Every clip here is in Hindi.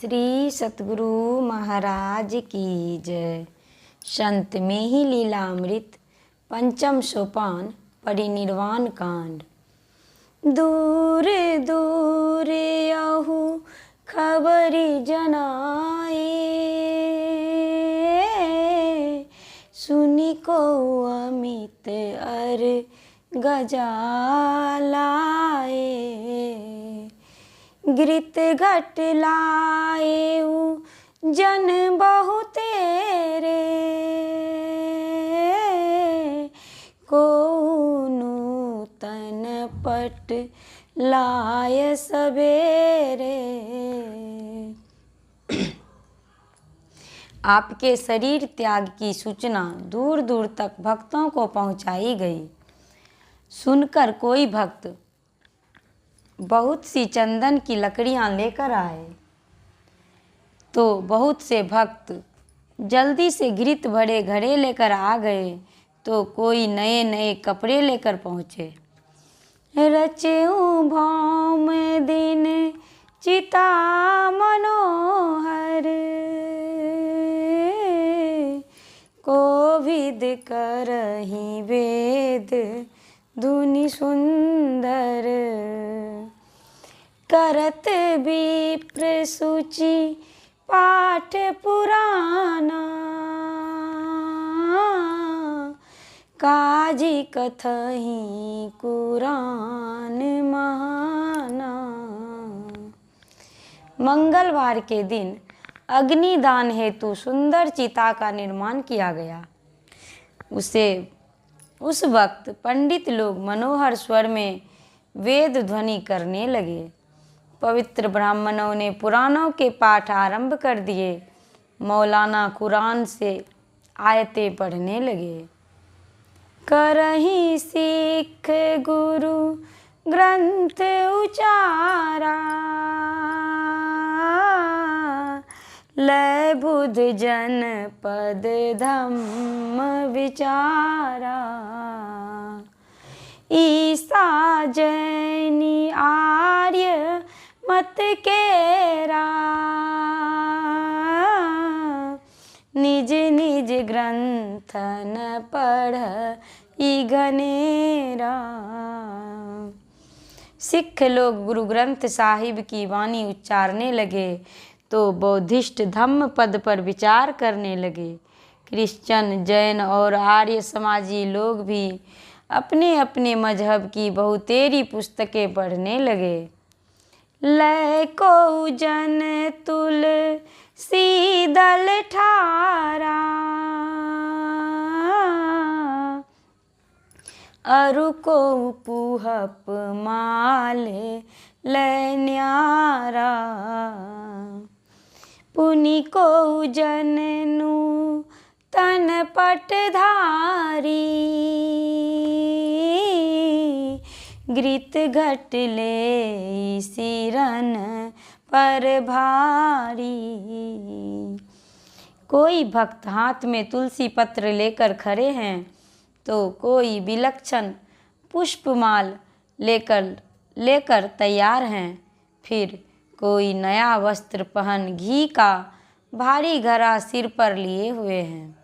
श्री सतगुरु महाराज की जय। संत में ही लीलामृत पंचम सोपान परिनिर्वाण कांड। दूर दूर यहु खबरी जनाए, सुनी को अमित अर गजालाए। घृत घट लाएऊ जन बहु तेरे, को नूतन पट लाय सबेरे। आपके शरीर त्याग की सूचना दूर दूर तक भक्तों को पहुंचाई गई। सुनकर कोई भक्त बहुत सी चंदन की लकड़ियां लेकर आए, तो बहुत से भक्त जल्दी से घृत भरे घड़े लेकर आ गए, तो कोई नए नए कपड़े लेकर पहुँचे। रचेऊ भौम दिन चिता मनोहर, कोविद करहि वेद धुनि सुंदर। करत विप्र सूचि पाठ पुराना, काजी कथहि कुरान महाना। मंगलवार के दिन अग्निदान हेतु सुंदर चिता का निर्माण किया गया। उस वक्त पंडित लोग मनोहर स्वर में वेद ध्वनि करने लगे। पवित्र ब्राह्मणों ने पुराणों के पाठ आरंभ कर दिए। मौलाना कुरान से आयतें पढ़ने लगे। करहि सिख गुरु ग्रंथ उचारा, लय बुध जन पद धम्म विचारा। ईसा जैनी आर्य मत केरा, निज निज ग्रंथन पढ़ ई घनेरा। सिख लोग गुरु ग्रंथ साहिब की वाणी उच्चारने लगे, तो बौद्धिस्ट धम्म पद पर विचार करने लगे। क्रिश्चन, जैन और आर्य समाजी लोग भी अपने अपने मजहब की बहुतेरी पुस्तकें पढ़ने लगे। लय को जन तुल सीदल ठारा, अरु को पुहप माले लय न्यारा। पुनि को जननु तन पटधारी, घृत घट ले सिरन पर भारी। कोई भक्त हाथ में तुलसी पत्र लेकर खड़े हैं, तो कोई विलक्षण पुष्पमाल लेकर तैयार हैं। फिर कोई नया वस्त्र पहन घी का भारी घड़ा सिर पर लिए हुए हैं।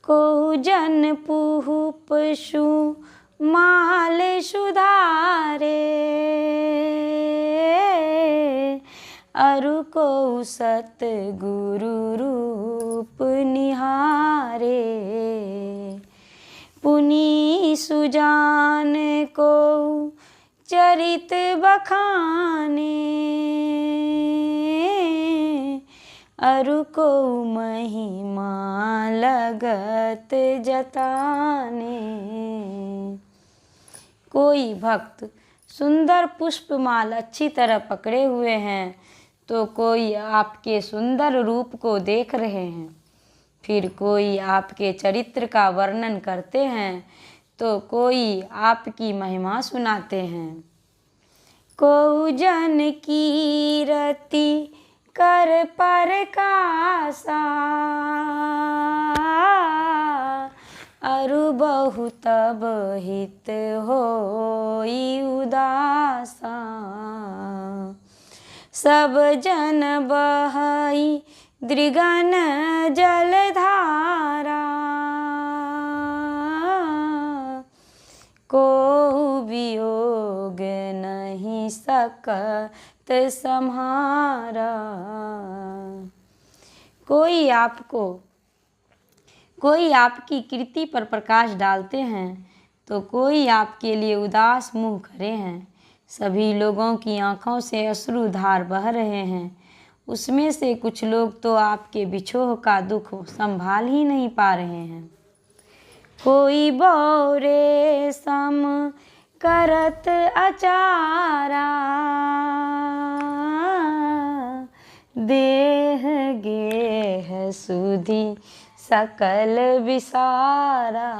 को जन पुहु पशु माल सुधारे, अरु को सत गुरु रूप निहारे। पुनि सुजान को चरित बखाने, अरु को महिमा लगत जताने। कोई भक्त सुंदर पुष्पमाल अच्छी तरह पकड़े हुए हैं, तो कोई आपके सुंदर रूप को देख रहे हैं। फिर कोई आपके चरित्र का वर्णन करते हैं, तो कोई आपकी महिमा सुनाते हैं। को जन कीरति कर परकासा, अरु बहु तब हित होई उदासा। सब जन बहई दृगन जलधारा, को वियोग नहीं सकत सम्हारा। कोई आपकी कीर्ति पर प्रकाश डालते हैं तो कोई आपके लिए उदास मुँह खड़े हैं। सभी लोगों की आंखों से अश्रुधार बह रहे हैं। उसमें से कुछ लोग तो आपके बिछोह का दुख संभाल ही नहीं पा रहे हैं। कोई बौरे सम करत अचारा, देह गेह सुधि सकल विसारा।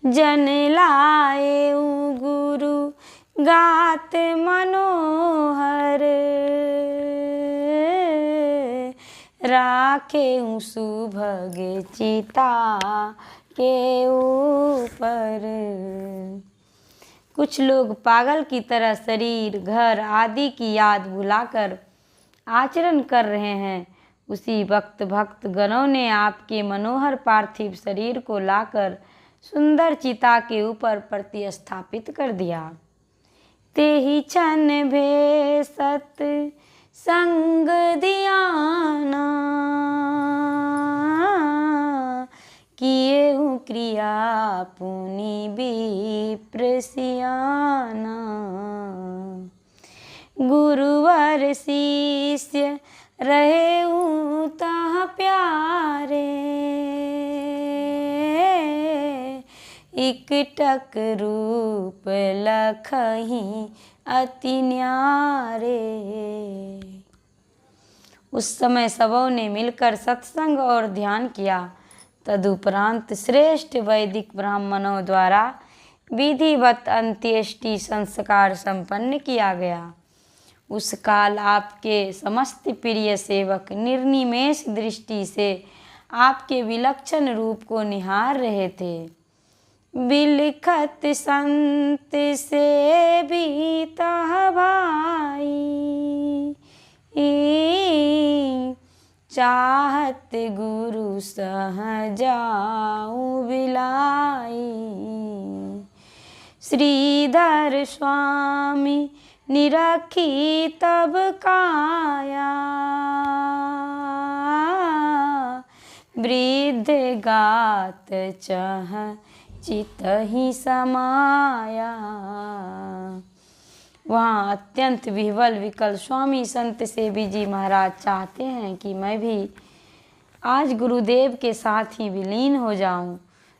जन लाए गुरु गात मनोहर, राखे सुभग चिता के ऊपर। कुछ लोग पागल की तरह शरीर, घर आदि की याद भुलाकर आचरण कर रहे हैं। उसी वक्त भक्त गणों ने आपके मनोहर पार्थिव शरीर को लाकर सुंदर चिता के ऊपर प्रतिस्थापित कर दिया। ते ही क्षण भे सत संग दियाना, किए हूँ क्रिया पुनि विप्र सियाना। गुरुवर शिष्य रहे हूँ तह प्यारे, इकटक रूप लखही अति न्यारे। उस समय सबों ने मिलकर सत्संग और ध्यान किया। तदुपरांत श्रेष्ठ वैदिक ब्राह्मणों द्वारा विधिवत अंत्येष्टि संस्कार संपन्न किया गया। उस काल आपके समस्त प्रिय सेवक निर्निमेष दृष्टि से आपके विलक्षण रूप को निहार रहे थे। बिलखत संत से भी तह भाई, चाहत गुरु सह जाऊं बिलाई। श्रीधर स्वामी निरखी तब काया, वृद्ध गात चह चित ही समाया। वहाँ अत्यंत विह्वल विकल स्वामी संत सेवी जी महाराज चाहते हैं कि मैं भी आज गुरुदेव के साथ ही विलीन हो जाऊं।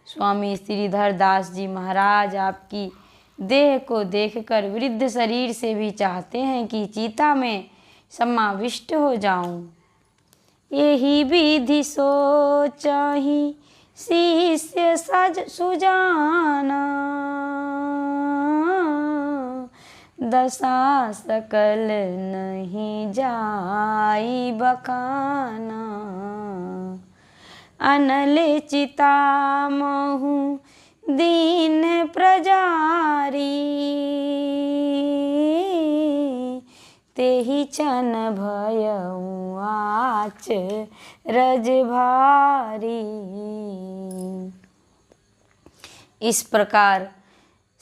स्वामी श्रीधर दास जी महाराज आपकी देह को देखकर वृद्ध शरीर से भी चाहते हैं कि चिता में समाविष्ट हो जाऊं। यही विधि सोचहि शिष्य सुजाना, दशा सकल नहीं जाई बखाना। अनल चिता महु दीन प्रजारी, तेहि क्षण भयउ आच रज भारी। इस प्रकार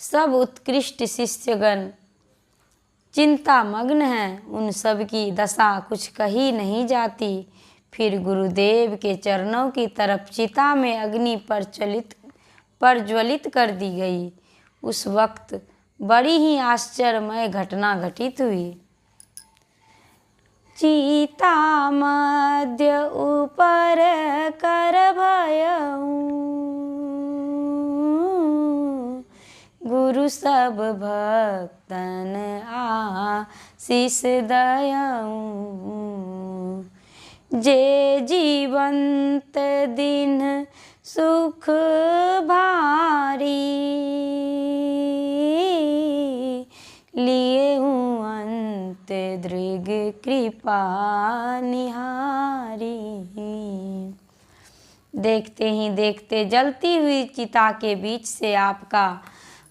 सब उत्कृष्ट शिष्यगण चिंता मग्न हैं। उन सब की दशा कुछ कही नहीं जाती। फिर गुरुदेव के चरणों की तरफ चिता में अग्नि प्रज्वलित कर दी गई। उस वक्त बड़ी ही आश्चर्यमय घटना घटित हुई। चिता मध्य ऊपर कर भयउ, गुरु सब भक्तन आशीष दयउ। जे जीवंत दिन सुख भारी, लिए हूँ अंत दृग कृपा निहारी। देखते ही देखते जलती हुई चिता के बीच से आपका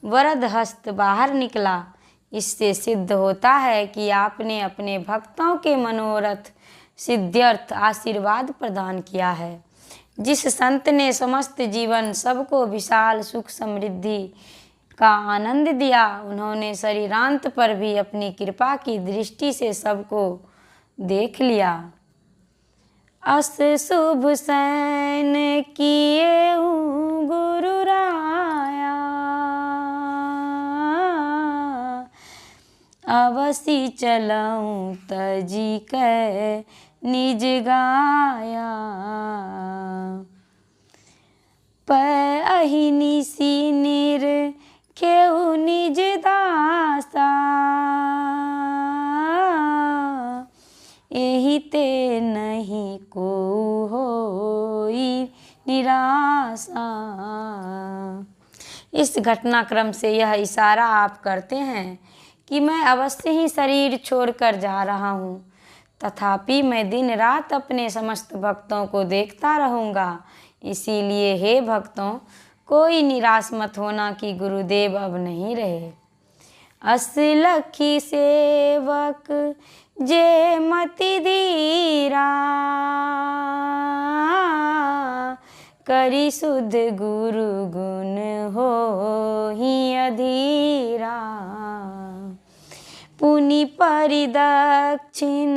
वरद हस्त बाहर निकला। इससे सिद्ध होता है कि आपने अपने भक्तों के मनोरथ सिद्ध्यर्थ आशीर्वाद प्रदान किया है। जिस संत ने समस्त जीवन सबको विशाल सुख समृद्धि का आनंद दिया, उन्होंने शरीरांत पर भी अपनी कृपा की दृष्टि से सबको देख लिया। अस शुभ सैन किए गुरु राया, अवसी चलऊँ तजी कै निज गाया। पहि निसी निर खेऊ निज दासा, एहि ते नहीं को होई निराशा। इस घटनाक्रम से यह इशारा आप करते हैं कि मैं अवश्य ही शरीर छोड़कर जा रहा हूँ, तथापि मैं दिन रात अपने समस्त भक्तों को देखता रहूँगा। इसीलिए हे भक्तों, कोई निराश मत होना कि गुरुदेव अब नहीं रहे। अस लखी सेवक जे मति धीरा, करी सुध गुरु गुण होहि अधीरा। पुनि परिदक्षिण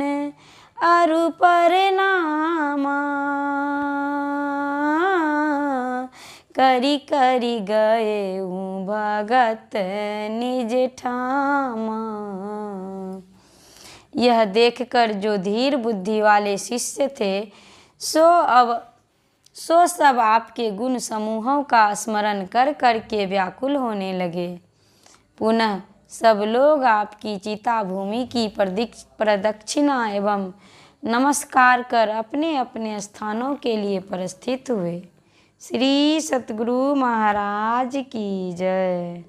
अरु परिणामा, करी करी गए भगत निज ठामा। यह देखकर जो धीर बुद्धि वाले शिष्य थे, सो सब आपके गुण समूहों का स्मरण कर कर के व्याकुल होने लगे। पुनः सब लोग आपकी चिता भूमि की प्रदक्षिणा एवं नमस्कार कर अपने अपने स्थानों के लिए प्रस्थित हुए। श्री सतगुरु महाराज की जय।